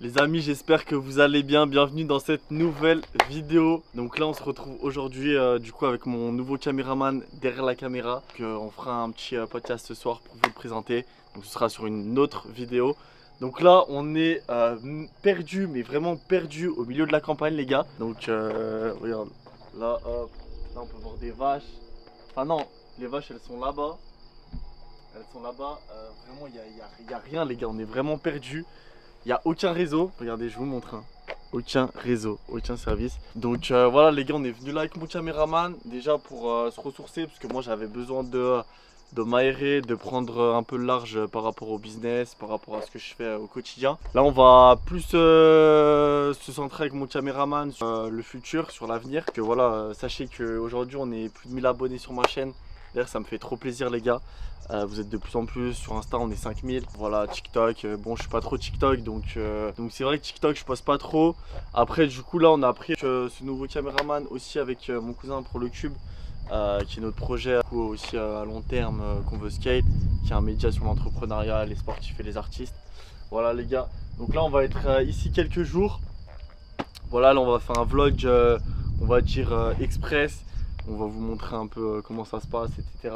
Les amis, j'espère que vous allez bien. Bienvenue dans cette nouvelle vidéo. Donc là, on se retrouve aujourd'hui du coup avec mon nouveau caméraman derrière la caméra. On fera un petit podcast ce soir pour vous le présenter. Donc ce sera sur une autre vidéo. Donc là, on est perdu, mais vraiment perdu au milieu de la campagne, les gars. Donc regarde, là, hop, là on peut voir des vaches. Enfin non, les vaches elles sont là-bas. Elles sont là-bas. Vraiment, y a rien, les gars. On est vraiment perdu. Il n'y a aucun réseau. Regardez, je vous montre. Aucun réseau, aucun service. Donc voilà les gars, on est venu là avec mon caméraman. Déjà pour se ressourcer, parce que moi j'avais besoin de m'aérer, de prendre un peu le large par rapport au business, par rapport à ce que je fais au quotidien. Là on va plus se centrer avec mon caméraman sur le futur, sur l'avenir. Que voilà, sachez qu'aujourd'hui on est plus de 1000 abonnés sur ma chaîne. D'ailleurs ça me fait trop plaisir les gars. Vous êtes de plus en plus sur Insta, on est 5000. Voilà, TikTok, bon je suis pas trop TikTok donc c'est vrai que TikTok je poste pas trop. Après du coup là on a pris ce nouveau caméraman aussi avec mon cousin pour le Cube, qui est notre projet du coup, aussi à long terme qu'on veut scale, qui est un média sur l'entrepreneuriat, les sportifs et les artistes. Voilà les gars, donc là on va être ici quelques jours. Voilà, là on va faire un vlog on va dire express. On va vous montrer un peu comment ça se passe, etc.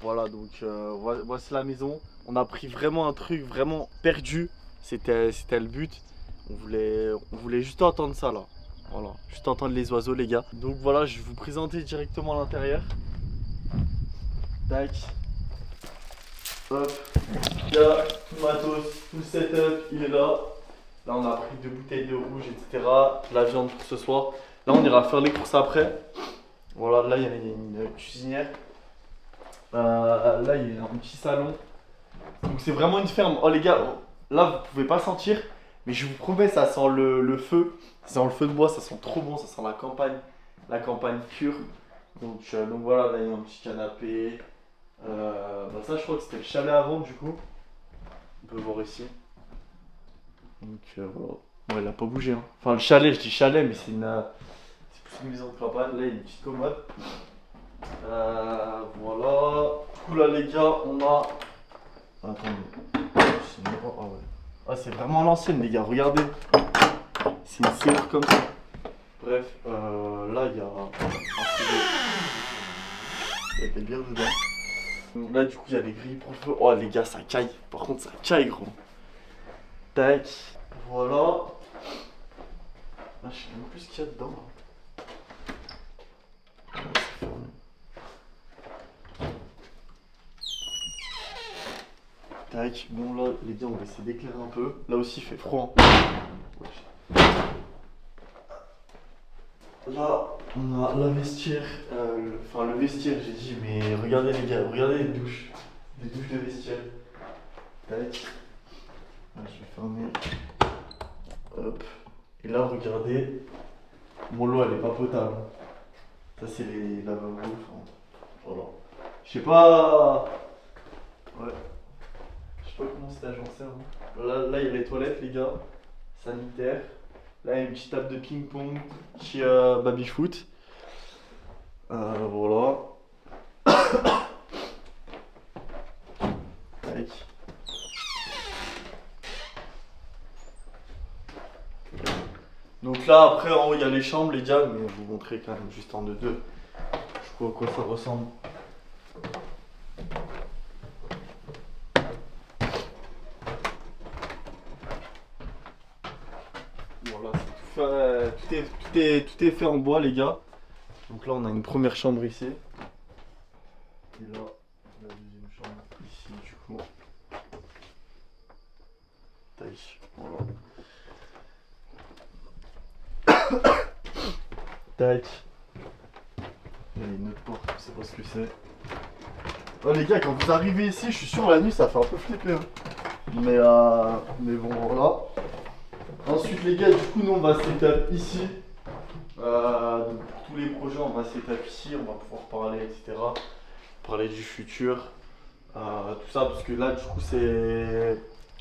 Voilà, donc voici la maison. On a pris vraiment un truc vraiment perdu. C'était le but. On voulait juste entendre ça là. Voilà, juste entendre les oiseaux les gars. Donc voilà, je vais vous présenter directement l'intérieur. Tac. Hop. Il y a tout le matos, tout le setup, il est là. Là on a pris 2 bouteilles de rouge, etc. La viande pour ce soir. Là on ira faire les courses après. Voilà, là il y a une cuisinière. Là il y a un petit salon. Donc c'est vraiment une ferme. Oh les gars, là vous pouvez pas sentir, mais je vous promets ça sent le feu. Ça sent le feu de bois, ça sent trop bon, ça sent la campagne pure. Donc voilà, là il y a un petit canapé. Ça je crois que c'était le chalet avant du coup. On peut voir ici. Donc voilà. Bon il a pas bougé hein. Enfin le chalet, je dis chalet mais c'est plus une maison de campagne. Là il y a une petite commode. Voilà. Du coup là les gars on a... Attendez. Ah ouais. Ah, c'est vraiment à l'ancienne, les gars, regardez. C'est une serrure comme ça. Bref, là, il y a un frigo. Il y a des bières dedans. Donc là, du coup, il y a les grilles pour le feu. Oh, les gars, ça caille. Par contre, ça caille, gros. Tac. Voilà. Ah, je sais même plus ce qu'il y a dedans. Là. Ah, c'est fermé. Tac. Bon, là, les gars, on va essayer d'éclairer un peu. Là aussi, il fait froid. Là, on a la vestiaire, enfin le vestiaire j'ai dit, mais regardez les gars, regardez les douches de vestiaire. Tac, là, je vais fermer, hop, et là regardez, mon lot elle est pas potable. Ça c'est les lavabos, enfin, voilà. Je sais pas, ouais, je sais pas comment c'est agencé. Hein. Là il y a les toilettes les gars, sanitaires. Là, il y a une petite table de ping-pong chez Babyfoot. Voilà. Tac. Donc là, après, en haut, il y a les chambres, les gars, mais je vais vous montrer quand même juste en deux. Je sais pas à quoi ça ressemble. Voilà, tout est fait en bois, les gars. Donc là, on a une première chambre ici. Et là, la deuxième chambre ici, du coup. Tac, voilà. Tac. Il y a une autre porte, je sais pas ce que c'est. Oh les gars, quand vous arrivez ici, je suis sûr la nuit ça fait un peu flipper. Hein. Mais bon, voilà. Ensuite les gars, du coup, nous on va setup ici. Donc pour tous les projets, on va setup ici, on va pouvoir parler, etc. Parler du futur. Tout ça, parce que là, du coup,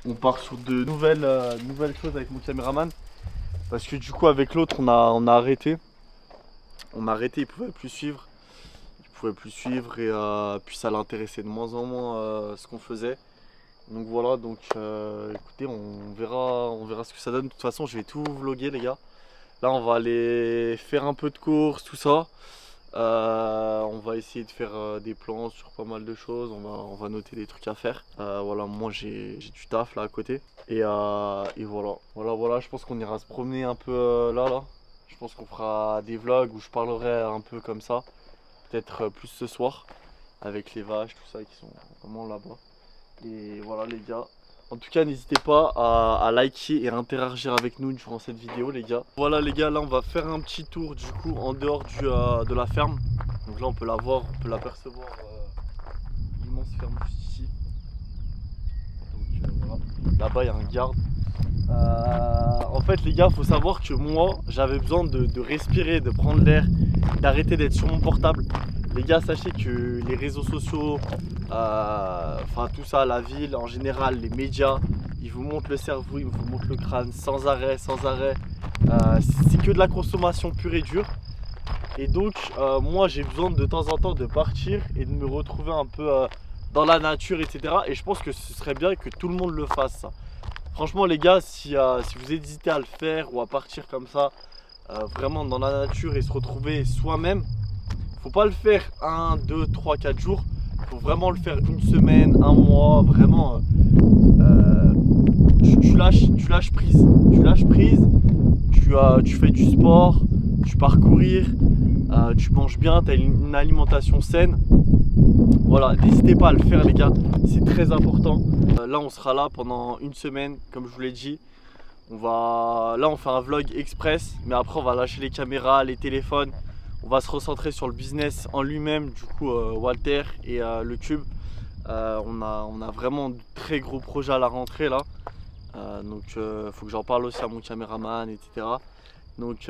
on part sur de nouvelles choses avec mon caméraman. Parce que du coup, avec l'autre, on a arrêté. On a arrêté, il pouvait plus suivre. Il pouvait plus suivre et puis ça l'intéressait de moins en moins ce qu'on faisait. Donc voilà, donc écoutez, on verra ce que ça donne. De toute façon, je vais tout vlogger les gars. Là, on va aller faire un peu de course, tout ça. On va essayer de faire des plans sur pas mal de choses. On va noter des trucs à faire. Voilà, moi j'ai du taf là à côté. Et voilà. Voilà, je pense qu'on ira se promener un peu là. Je pense qu'on fera des vlogs où je parlerai un peu comme ça. Peut-être plus ce soir. Avec les vaches, tout ça qui sont vraiment là-bas. Et voilà les gars. En tout cas, n'hésitez pas à liker et à interagir avec nous durant cette vidéo les gars. Voilà les gars, là on va faire un petit tour du coup en dehors de la ferme. Donc là on peut la voir, on peut l'apercevoir, l'immense ferme juste ici. Donc voilà, là-bas il y a un garde. En fait les gars, faut savoir que moi j'avais besoin de respirer, de prendre l'air, d'arrêter d'être sur mon portable. Les gars, sachez que les réseaux sociaux, enfin tout ça, la ville en général, les médias, ils vous montrent le cerveau, ils vous montrent le crâne sans arrêt. C'est que de la consommation pure et dure. Et donc moi j'ai besoin de temps en temps de partir et de me retrouver un peu dans la nature, etc. Et je pense que ce serait bien que tout le monde le fasse ça. Franchement les gars, si vous hésitez à le faire ou à partir comme ça, vraiment dans la nature et se retrouver soi-même, faut pas le faire 1, 2, 3, 4 jours. Faut vraiment le faire une semaine, un mois. Vraiment, tu lâches prise. Tu lâches prise. Tu fais du sport. Tu pars courir. Tu manges bien. Tu as une alimentation saine. Voilà, n'hésitez pas à le faire les gars. C'est très important. Là, on sera là pendant une semaine, comme je vous l'ai dit. Là, on fait un vlog express. Mais après, on va lâcher les caméras, les téléphones. On va se recentrer sur le business en lui-même, du coup Walter et le Cube. On a vraiment de très gros projets à la rentrée là. Donc faut que j'en parle aussi à mon caméraman, etc. Donc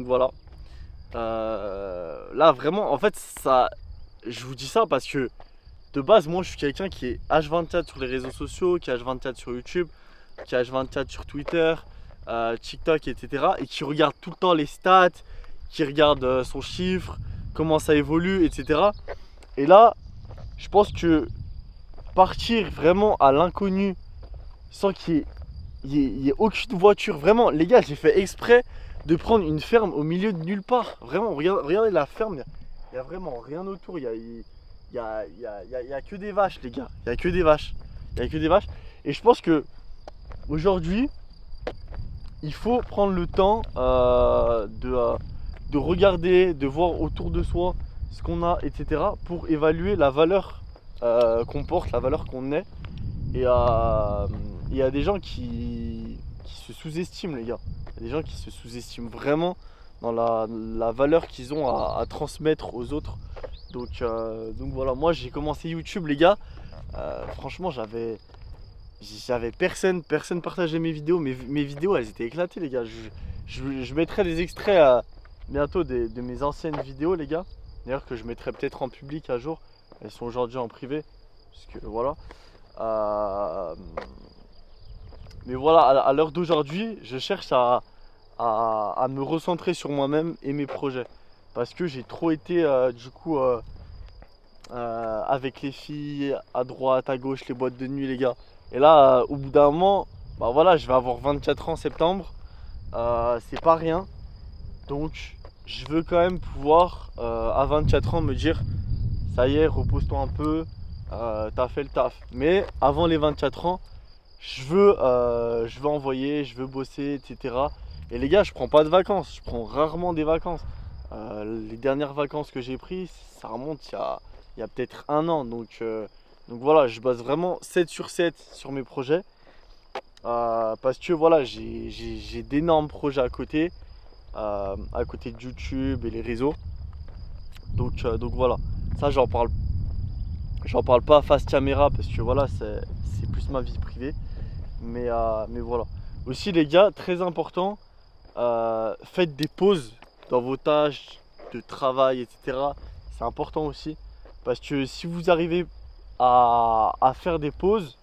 voilà. Là vraiment, en fait, je vous dis ça parce que de base, moi je suis quelqu'un qui est H24 sur les réseaux sociaux, qui est H24 sur YouTube, qui est H24 sur Twitter, TikTok, etc. Et qui regarde tout le temps les stats, qui regarde son chiffre, comment ça évolue, etc. Et là, je pense que partir vraiment à l'inconnu sans qu'il y ait aucune voiture, vraiment, les gars, j'ai fait exprès de prendre une ferme au milieu de nulle part. Vraiment, regardez la ferme, il n'y a vraiment rien autour. Il y a que des vaches, les gars. Il n'y a que des vaches. Il n'y a que des vaches. Et je pense que aujourd'hui, il faut prendre le temps de regarder, de voir autour de soi ce qu'on a, etc. pour évaluer la valeur qu'on porte, la valeur qu'on est. Et il y a des gens qui se sous-estiment les gars. Il y a des gens qui se sous-estiment vraiment dans la valeur qu'ils ont à transmettre aux autres. Donc voilà, moi j'ai commencé YouTube les gars. Franchement j'avais personne partageait mes vidéos. Mes vidéos elles étaient éclatées les gars. Je mettrai des extraits bientôt de mes anciennes vidéos les gars. D'ailleurs que je mettrai peut-être en public un jour. Elles sont aujourd'hui en privé. Parce que voilà. Mais voilà, à l'heure d'aujourd'hui, je cherche à me recentrer sur moi-même et mes projets. Parce que j'ai trop été du coup avec les filles, à droite, à gauche, les boîtes de nuit les gars. Et là, au bout d'un moment, bah voilà, je vais avoir 24 ans en septembre. C'est pas rien. Donc je veux quand même pouvoir à 24 ans me dire ça y est, repose-toi un peu, t'as fait le taf. Mais avant les 24 ans, je veux envoyer, je veux bosser, etc. Et les gars, je prends pas de vacances, je prends rarement des vacances. Les dernières vacances que j'ai prises, ça remonte il y a peut-être un an. Donc voilà, je base vraiment 7 sur 7 sur mes projets. Parce que voilà, j'ai d'énormes projets à côté de YouTube et les réseaux. Donc voilà, ça j'en parle pas face caméra parce que voilà, c'est plus ma vie privée. Mais voilà. Aussi les gars, très important, faites des pauses dans vos tâches de travail, etc. C'est important aussi. Parce que si vous arrivez à faire des pauses,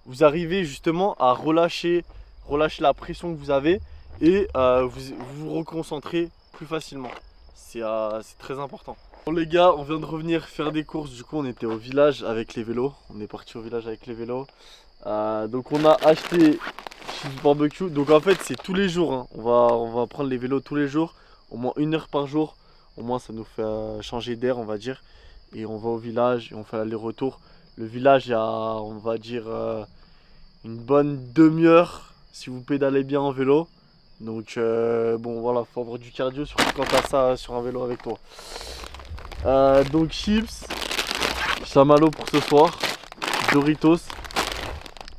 vous arrivez justement à relâcher la pression que vous avez et vous reconcentrer plus facilement. C'est très important. Bon les gars, on vient de revenir faire des courses. Du coup on était au village avec les vélos. On est parti au village avec les vélos. Donc on a acheté Chips Barbecue. Donc en fait c'est tous les jours, hein. On va prendre les vélos tous les jours, au moins 1 heure par jour. Au moins ça nous fait changer d'air, on va dire. Et on va au village et on fait l'aller-retour. Le village, il y a, on va dire, une bonne demi-heure si vous pédalez bien en vélo. Donc bon voilà, faut avoir du cardio surtout quand t'as ça sur un vélo avec toi. Donc chips, chamallow pour ce soir, Doritos.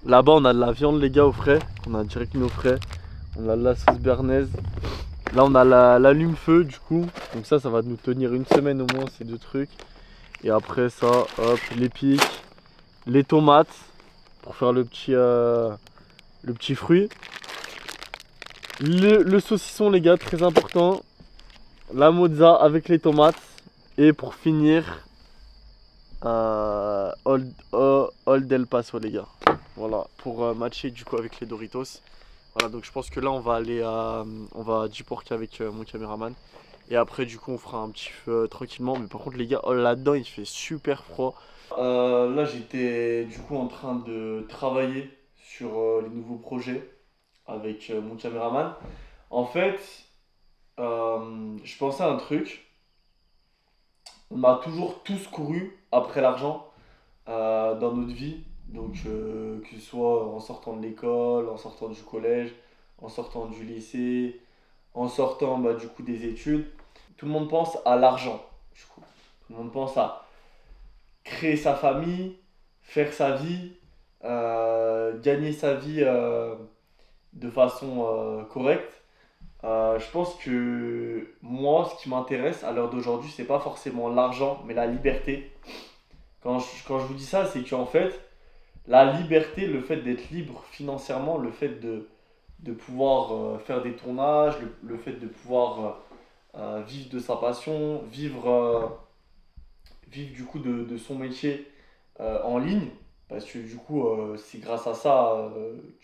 Là-bas on a de la viande les gars au frais, on a direct mis au frais. On a de la sauce béarnaise. Là on a l'allume-feu du coup. Donc ça va nous tenir une semaine au moins ces deux trucs. Et après ça, hop, les pics, les tomates pour faire le petit fruit. Le saucisson les gars, très important. La mozza avec les tomates. Et pour finir, Old El Paso les gars. Voilà, pour matcher du coup avec les Doritos. Voilà, donc je pense que là on va aller on va G-Pork avec mon caméraman. Et après du coup on fera un petit feu tranquillement. Mais par contre les gars, là-dedans il fait super froid. Là j'étais du coup en train de travailler sur les nouveaux projets avec mon caméraman. En fait, je pensais à un truc. On a toujours tous couru après l'argent dans notre vie. Donc que ce soit en sortant de l'école, en sortant du collège, en sortant du lycée, en sortant du coup des études. Tout le monde pense à l'argent. Du coup. Tout le monde pense à créer sa famille, faire sa vie, gagner sa vie de façon correcte. Je pense que moi, ce qui m'intéresse à l'heure d'aujourd'hui, c'est pas forcément l'argent, mais la liberté. Quand je vous dis ça, c'est qu'en fait, la liberté, le fait d'être libre financièrement, le fait de pouvoir faire des tournages, le fait de pouvoir vivre de sa passion, vivre du coup de son métier en ligne, parce que du coup, c'est grâce à ça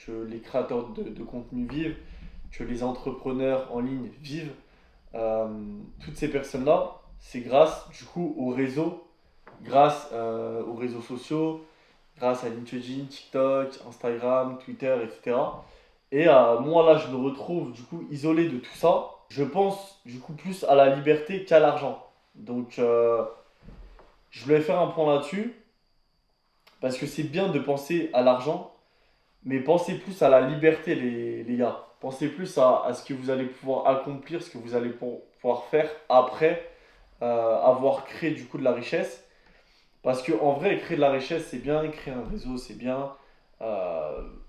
que les créateurs de contenu vivent, que les entrepreneurs en ligne vivent. Euh, Toutes ces personnes-là, c'est grâce du coup au réseau, grâce aux réseaux sociaux, grâce à LinkedIn, TikTok, Instagram, Twitter, etc. Et moi là, je me retrouve du coup isolé de tout ça. Je pense du coup plus à la liberté qu'à l'argent. Donc je voulais faire un point là-dessus parce que c'est bien de penser à l'argent, mais pensez plus à la liberté les gars. Pensez plus à ce que vous allez pouvoir accomplir, ce que vous allez pouvoir faire après avoir créé du coup de la richesse. Parce que en vrai, créer de la richesse, c'est bien, créer un réseau, c'est bien.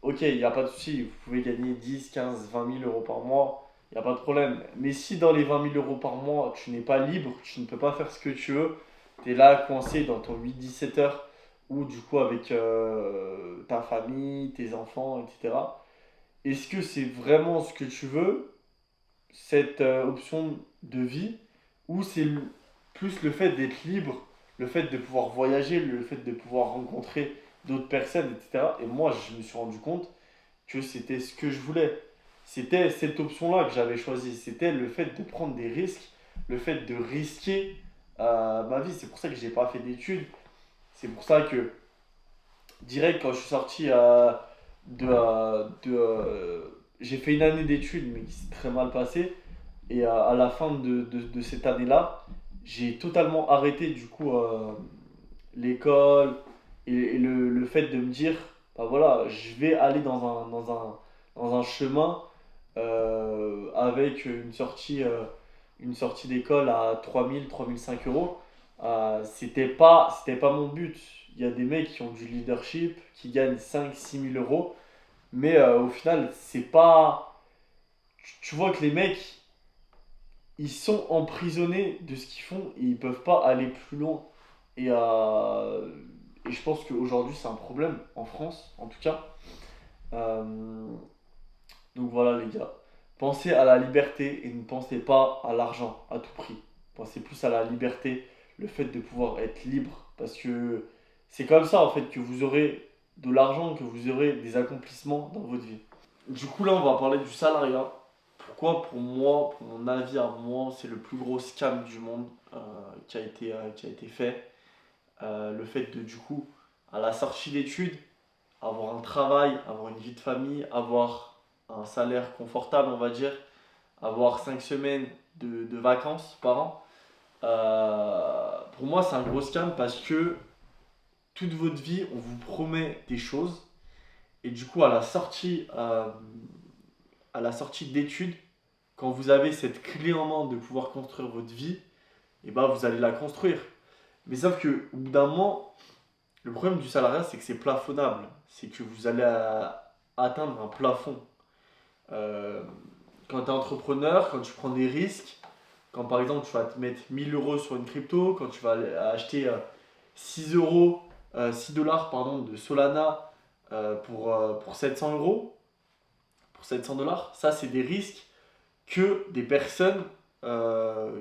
Ok, il n'y a pas de souci, vous pouvez gagner 10, 15, 20 000 euros par mois, il n'y a pas de problème. Mais si dans les 20 000 euros par mois, tu n'es pas libre, tu ne peux pas faire ce que tu veux, tu es là coincé dans ton 8-17 heures, ou du coup avec ta famille, tes enfants, etc. Est-ce que c'est vraiment ce que tu veux, cette option de vie, ou c'est plus le fait d'être libre, le fait de pouvoir voyager, le fait de pouvoir rencontrer d'autres personnes, etc. Et moi, je me suis rendu compte que c'était ce que je voulais. C'était cette option-là que j'avais choisie. C'était le fait de prendre des risques, le fait de risquer ma vie. C'est pour ça que j'ai pas fait d'études. C'est pour ça que direct quand je suis sorti j'ai fait une année d'études mais qui s'est très mal passée. Et à la fin de cette année-là, j'ai totalement arrêté du coup l'école et le fait de me dire, bah voilà, je vais aller dans un chemin avec une sortie d'école à 3 000 5 euros. C'était pas mon but. Il y a des mecs qui ont du leadership, qui gagnent 5 6 000 euros, mais au final, c'est pas. Tu vois que les mecs, ils sont emprisonnés de ce qu'ils font et ils peuvent pas aller plus loin. Et, euh, et je pense qu'aujourd'hui, c'est un problème, en France en tout cas. Euh, donc voilà, les gars. Pensez à la liberté et ne pensez pas à l'argent à tout prix. Pensez plus à la liberté, le fait de pouvoir être libre. Parce que c'est comme ça, en fait, que vous aurez de l'argent, que vous aurez des accomplissements dans votre vie. Du coup, là, on va parler du salariat. Pourquoi, pour moi, pour mon avis à moi, c'est le plus gros scam du monde qui a été fait. Le fait de, du coup, à la sortie d'études, avoir un travail, avoir une vie de famille, avoir un salaire confortable, on va dire, avoir 5 semaines de vacances par an. Pour moi, c'est un gros scam parce que toute votre vie, on vous promet des choses et du coup, à la sortie d'études, quand vous avez cette clé en main de pouvoir construire votre vie, et ben vous allez la construire. Mais sauf que au bout d'un moment, le problème du salariat, c'est que c'est plafonnable. C'est que vous allez atteindre un plafond. Euh, Quand tu es entrepreneur, quand tu prends des risques, quand par exemple tu vas te mettre 1000 euros sur une crypto, quand tu vas acheter 6 euros, 6 dollars pardon, de Solana pour 700 euros, pour 700 dollars, ça c'est des risques que des personnes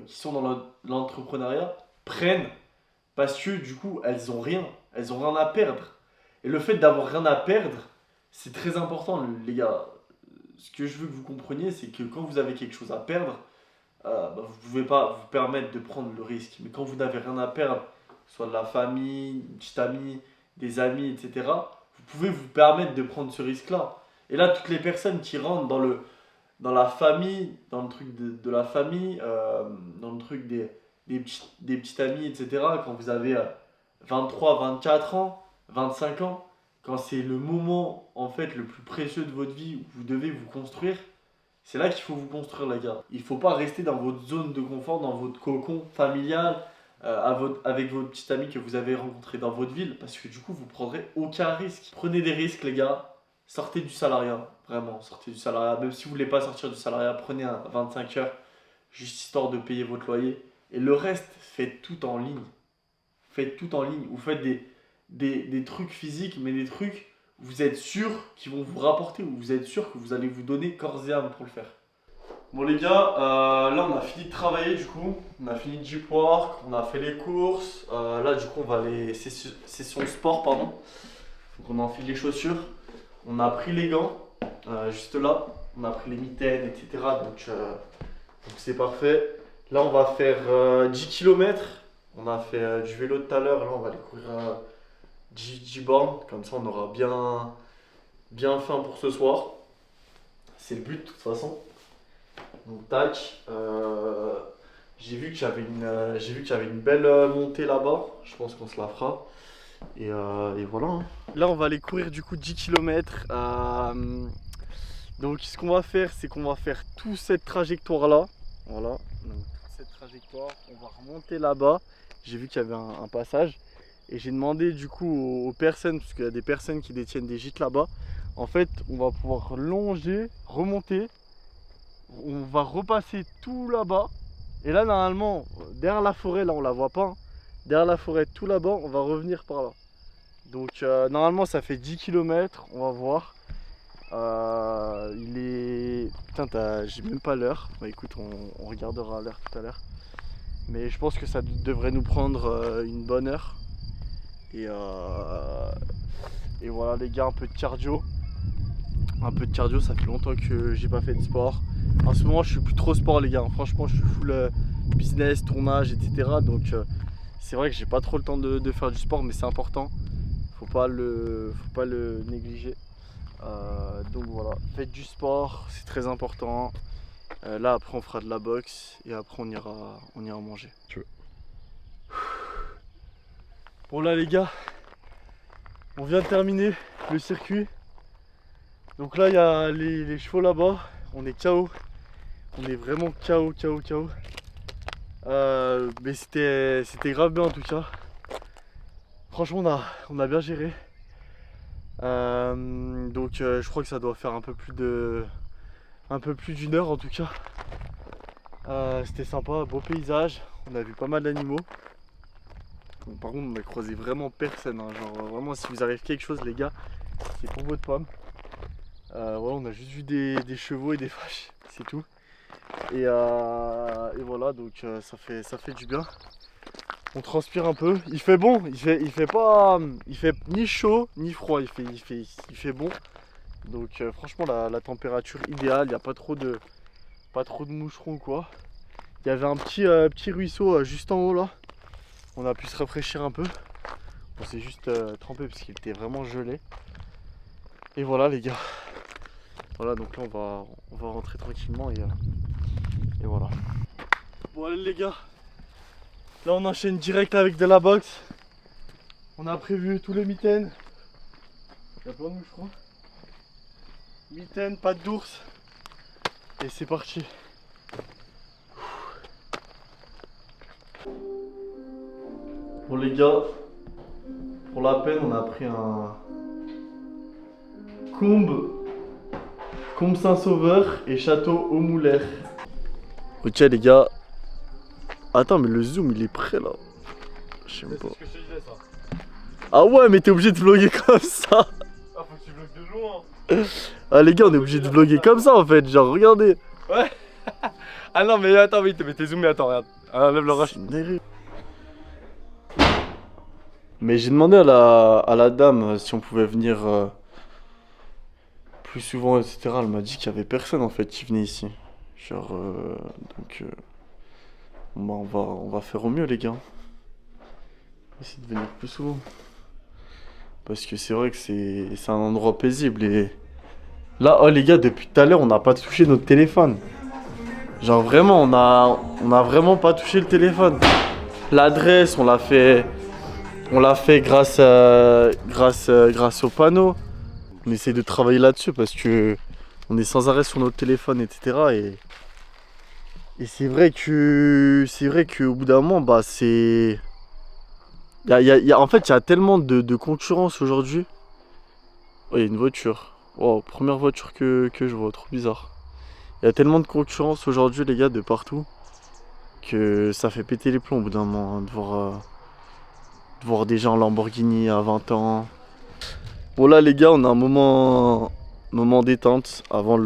qui sont dans l'entrepreneuriat prennent parce que du coup elles ont rien à perdre. Et le fait d'avoir rien à perdre, c'est très important les gars. Ce que je veux que vous compreniez, c'est que quand vous avez quelque chose à perdre, vous ne pouvez pas vous permettre de prendre le risque. Mais quand vous n'avez rien à perdre, que ce soit de la famille, une petite amie, des amis, etc., vous pouvez vous permettre de prendre ce risque-là. Et là, toutes les personnes qui rentrent dans la famille, dans le truc de la famille, dans le truc des petites amies, etc., quand vous avez 23, 24 ans, 25 ans, quand c'est le moment en fait le plus précieux de votre vie où vous devez vous construire, c'est là qu'il faut vous construire les gars. Il ne faut pas rester dans votre zone de confort, dans votre cocon familial, avec votre petit ami que vous avez rencontré dans votre ville, parce que du coup vous prendrez aucun risque. Prenez des risques les gars, sortez du salariat, vraiment, sortez du salariat. Même si vous ne voulez pas sortir du salariat, prenez un 25 heures, juste histoire de payer votre loyer. Et le reste, faites tout en ligne. Faites tout en ligne. Vous faites des trucs physiques, mais des trucs où vous êtes sûr qu'ils vont vous rapporter, où vous êtes sûr que vous allez vous donner corps et âme pour le faire. Bon les gars, là on a fini de travailler du coup, on a fini de deep work, on a fait les courses, là du coup on va aller session sport pardon, donc on a enfilé les chaussures, on a pris les gants, juste là, on a pris les mitaines etc. Donc c'est parfait. Là on va faire 10 km, on a fait du vélo tout à l'heure, là on va aller courir 10 bornes, comme ça on aura bien faim pour ce soir, c'est le but de toute façon. Donc tac, j'ai vu qu'il y avait une belle montée là-bas, je pense qu'on se la fera. Et voilà. Hein. Là on va aller courir du coup 10 km. Donc ce qu'on va faire, c'est qu'on va faire toute cette trajectoire là. Voilà, donc toute cette trajectoire, on va remonter là-bas. J'ai vu qu'il y avait un passage. Et j'ai demandé du coup aux personnes, parce qu'il y a des personnes qui détiennent des gîtes là-bas. En fait, on va pouvoir longer, remonter. On va repasser tout là-bas. Et là, normalement, derrière la forêt, là, on la voit pas. Hein. Derrière la forêt, tout là-bas, on va revenir par là. Donc, normalement, ça fait 10 km. On va voir. Il est... Putain, j'ai même pas l'heure. Bah écoute, on regardera l'heure tout à l'heure. Mais je pense que ça devrait nous prendre une bonne heure. Et voilà les gars, un peu de cardio. Un peu de cardio, ça fait longtemps que j'ai pas fait de sport. En ce moment je suis plus trop sport les gars, franchement je suis full business, tournage, etc. Donc c'est vrai que j'ai pas trop le temps de faire du sport, mais c'est important. Faut pas le négliger. Donc voilà, faites du sport, c'est très important. Là après on fera de la boxe et après on ira manger. Tu veux. Bon là les gars, on vient de terminer le circuit. Donc là il y a les chevaux là-bas, on est KO. On est vraiment KO. Mais c'était grave bien en tout cas. Franchement on a bien géré. Donc je crois que ça doit faire un peu plus d'une heure en tout cas. C'était sympa, beau paysage, on a vu pas mal d'animaux. Bon, par contre on a croisé vraiment personne, hein. Genre vraiment si vous arrive quelque chose les gars, c'est pour votre pomme. Voilà, on a juste vu des chevaux et des vaches, c'est tout. Et voilà, donc ça fait du bien. On transpire un peu, il fait bon, il fait ni chaud ni froid, il fait bon. Donc franchement la température idéale, il n'y a pas trop de moucherons quoi. Il y avait un petit ruisseau juste en haut là. On a pu se rafraîchir un peu. On s'est juste trempé parce qu'il était vraiment gelé. Et voilà les gars. Voilà, donc là on va rentrer tranquillement et voilà. Bon allez les gars. Là on enchaîne direct avec de la boxe. On a prévu tous les mitaines. Il y a plein de mouches je crois. Mitaines, pattes d'ours. Et c'est parti. Bon les gars, pour la peine on a pris un Combe Saint-Sauveur et Château au Moulaire. Ok les gars. Attends mais le zoom il est prêt là. Je sais même pas. C'est ce que je te disais ça. Ah ouais mais t'es obligé de vlogger comme ça. Ah faut que tu bloques de loin. Ah les gars on est obligé de vlogger comme ça en fait. Genre regardez. Ouais. Ah non mais attends mais t'es zoomé, attends regarde. Ah, lève le rush. Mais j'ai demandé à la dame si on pouvait venir plus souvent, etc. Elle m'a dit qu'il y avait personne en fait qui venait ici. Genre, donc, bah, on va faire au mieux les gars. On va essayer de venir plus souvent. Parce que c'est vrai que c'est un endroit paisible et... Là, oh les gars, depuis tout à l'heure, on n'a pas touché notre téléphone. Genre vraiment, on a vraiment pas touché le téléphone. L'adresse, on l'a fait grâce au panneau. On essaie de travailler là-dessus parce que on est sans arrêt sur notre téléphone, etc. Et c'est vrai qu'au bout d'un moment, bah c'est... En fait, il y a tellement de concurrence aujourd'hui. Oh, il y a une voiture. Wow, première voiture que je vois, trop bizarre. Il y a tellement de concurrence aujourd'hui, les gars, de partout, que ça fait péter les plombs au bout d'un moment, hein, de voir des gens en Lamborghini à 20 ans. Bon là, les gars, on a un moment détente avant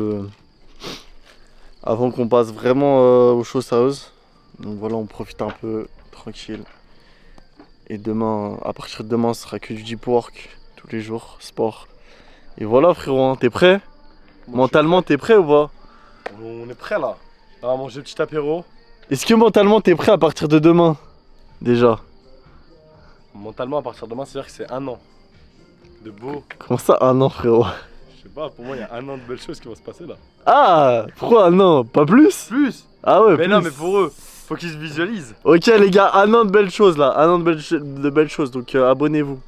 qu'on passe vraiment aux choses sérieuses. Donc voilà, on profite un peu, tranquille. Et demain, à partir de demain, ce sera que du deep work, tous les jours, sport. Et voilà frérot, hein, t'es prêt? Bon, mentalement, t'es prêt ou pas? On est prêt là. On va manger le petit apéro. Est-ce que mentalement, t'es prêt à partir de demain? Déjà. Mentalement à partir de demain, c'est-à-dire que c'est un an de beau. Comment ça, un an frérot? Je sais pas, pour moi il y a un an de belles choses qui vont se passer là. Ah, pourquoi un an? Pas plus? Plus. Ah ouais, Mais plus. non mais pour eux, faut qu'ils se visualisent. Ok les gars, un an de belles choses là, un an de belles choses, donc abonnez-vous,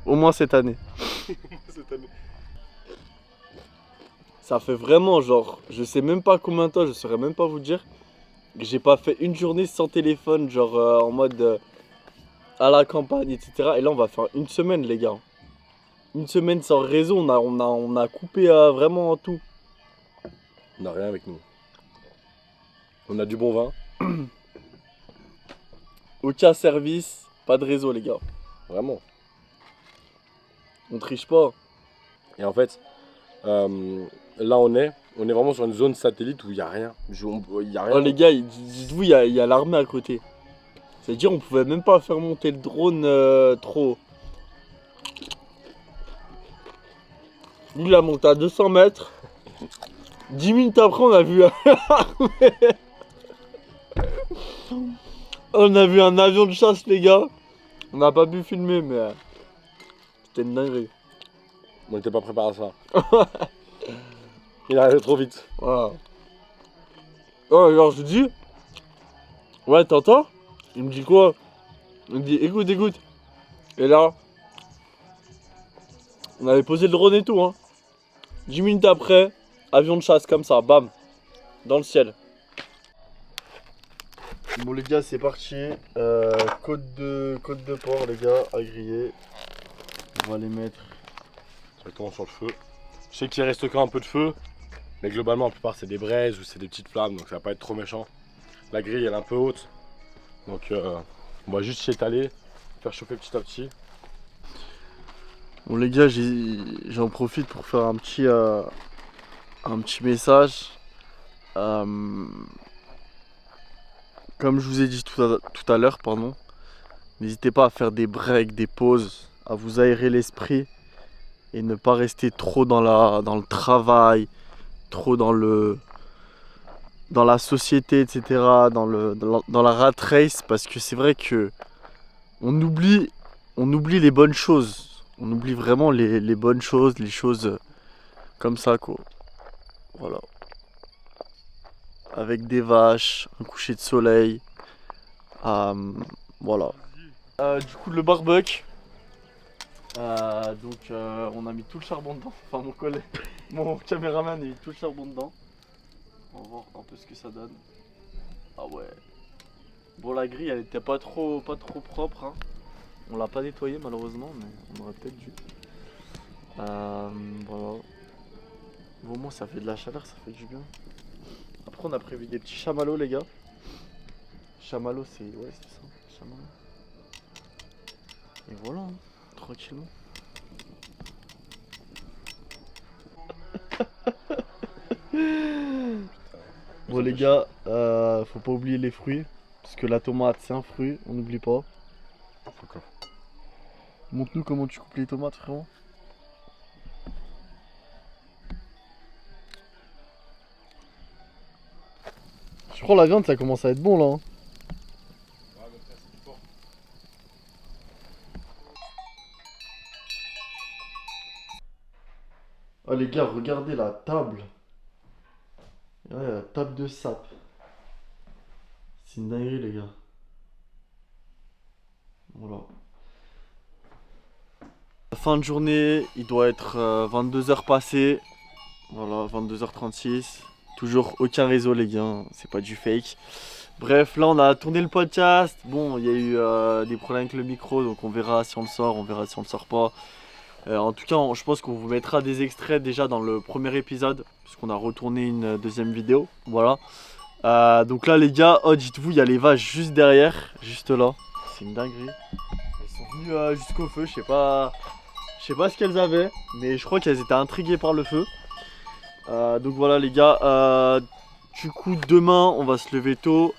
au moins cette année. Cette année. Ça fait vraiment genre, je sais même pas combien de temps, je saurais même pas vous dire, que j'ai pas fait une journée sans téléphone, genre en mode à la campagne, etc. Et là on va faire une semaine les gars. Une semaine sans réseau, on a coupé vraiment tout. On n'a rien avec nous. On a du bon vin. Aucun service, pas de réseau les gars. Vraiment. On triche pas. Et en fait, là on est vraiment sur une zone satellite où il n'y a rien. Il y a rien. Oh les gars, dites-vous, il y a l'armée à côté. C'est-à-dire on pouvait même pas faire monter le drone trop haut. Lui il a monté à 200 mètres. 10 minutes après on a vu on a vu un avion de chasse les gars. On n'a pas pu filmer mais c'était une dinguerie. On n'était pas préparé à ça. Il arrivait trop vite. Voilà. Oh alors je dis ouais t'entends? Il me dit quoi? Il me dit écoute. Et là on avait posé le drone et tout hein. 10 minutes après, avion de chasse comme ça, bam, dans le ciel. Bon les gars c'est parti, côte de porc les gars à griller. On va les mettre Directement sur le feu. Je sais qu'il reste encore un peu de feu, mais globalement la plupart c'est des braises ou c'est des petites flammes, donc ça va pas être trop méchant. La grille elle est un peu haute, donc on va juste s'y étaler, faire chauffer petit à petit. Bon les gars j'en profite pour faire un petit message. Comme je vous ai dit tout à l'heure, pardon, n'hésitez pas à faire des breaks, des pauses, à vous aérer l'esprit et ne pas rester trop dans le travail, trop dans la société, etc., dans la rat race, parce que c'est vrai que on oublie les bonnes choses. On oublie vraiment les bonnes choses, les choses comme ça quoi. Voilà. Avec des vaches, un coucher de soleil. Voilà. Du coup le barbecue. On a mis tout le charbon dedans. Enfin mon collègue, mon caméraman a mis tout le charbon dedans. On va voir un peu ce que ça donne. Ah ouais. Bon la grille elle était pas trop propre hein. On l'a pas nettoyé malheureusement mais on aurait peut-être dû. Voilà. Bon moi ça fait de la chaleur, ça fait du bien. Après on a prévu des petits chamallows les gars. Chamallows c'est. Ouais c'est ça, chamallows. Et voilà, hein, tranquillement. Bon les gars, faut pas oublier les fruits. Parce que la tomate c'est un fruit, on n'oublie pas. Montre-nous comment tu coupes les tomates frérot. Je crois la viande ça commence à être bon là. Hein. Oh les gars, regardez la table. Ouais, la table de sap. C'est une dinguerie les gars. Voilà. Fin de journée, il doit être 22h passées. Voilà, 22h36. Toujours aucun réseau les gars, c'est pas du fake. Bref, là on a tourné le podcast. Bon, il y a eu des problèmes avec le micro, donc on verra si on le sort, on verra si on le sort pas. En tout cas, je pense qu'on vous mettra des extraits déjà dans le premier épisode, puisqu'on a retourné une deuxième vidéo. Voilà. Donc là les gars, oh dites-vous, il y a les vaches juste derrière, juste là. C'est une dinguerie. Elles sont venues jusqu'au feu, je sais pas ce qu'elles avaient, mais je crois qu'elles étaient intriguées par le feu. Donc voilà les gars, du coup demain on va se lever tôt.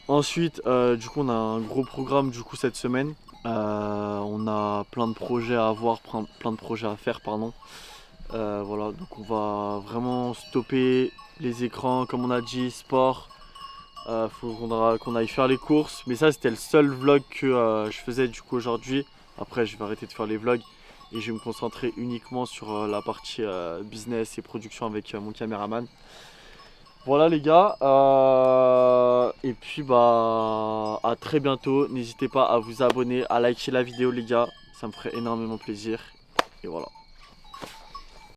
Ensuite du coup on a un gros programme du coup cette semaine. On a plein de projets à avoir, plein de projets à faire pardon. Voilà donc on va vraiment stopper les écrans comme on a dit, sport. Faut qu'on aille faire les courses. Mais ça c'était le seul vlog que je faisais du coup aujourd'hui. Après je vais arrêter de faire les vlogs. Et je vais me concentrer uniquement sur la partie business et production avec mon caméraman. Voilà les gars, et puis bah à très bientôt. N'hésitez pas à vous abonner, à liker la vidéo les gars, ça me ferait énormément plaisir. Et voilà.